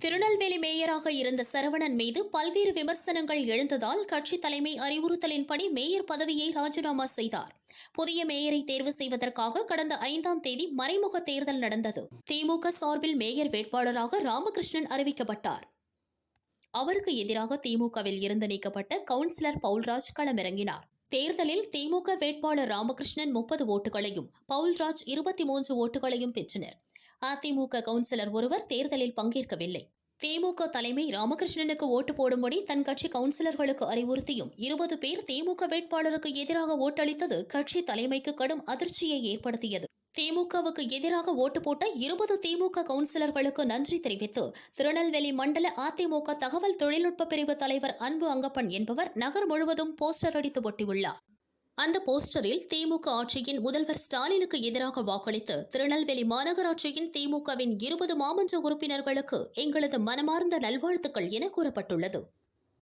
திருநெல்வேலி மேயராக இருந்த சரவணன் மீது பல்வேறு விமர்சனங்கள் எழுந்ததால் கட்சி தலைமை அறிவுறுத்தலின்படி மேயர் பதவியை ராஜினாமா செய்தார். புதிய மேயரை தேர்வு செய்வதற்காக கடந்த 5ஆம் தேதி மறைமுக தேர்தல் நடந்தது. திமுக சார்பில் மேயர் வேட்பாளராக ராமகிருஷ்ணன் அறிவிக்கப்பட்டார். அவருக்கு எதிராக திமுகவில் இருந்து நீக்கப்பட்ட கவுன்சிலர் பவுல்ராஜ் களமிறங்கினார். தேர்தலில் திமுக வேட்பாளர் ராமகிருஷ்ணன் 30 ஓட்டுகளையும் பவுல்ராஜ் 23 ஓட்டுகளையும் பெற்றனர். அதிமுக கவுன்சிலர் ஒருவர் தேர்தலில் பங்கேற்கவில்லை. திமுக தலைமை ராமகிருஷ்ணனுக்கு ஓட்டு போடும்படி தன் கட்சி கவுன்சிலர்களுக்கு அறிவுறுத்தியும் 20 பேர் திமுக வேட்பாளருக்கு எதிராக ஓட்டளித்தது கட்சி தலைமைக்கு கடும் அதிர்ச்சியை ஏற்படுத்தியது. திமுகவுக்கு எதிராக ஓட்டு போட்ட 20 திமுக கவுன்சிலர்களுக்கு நன்றி தெரிவித்து திருநெல்வேலி மண்டல அதிமுக தகவல் தொழில்நுட்ப பிரிவு தலைவர் அன்பு அங்கப்பன் என்பவர் நகர் முழுவதும் போஸ்டர் அடித்து ஒட்டியுள்ளார். அந்த போஸ்டரில் திமுக ஆட்சியின் முதல்வர் ஸ்டாலினுக்கு எதிராக வாக்களித்து திருநெல்வேலி மாநகராட்சியின் திமுகவின் 20 மாமன்ற உறுப்பினர்களுக்கு எங்களது மனமார்ந்த நல்வாழ்த்துக்கள் என கூறப்பட்டுள்ளது.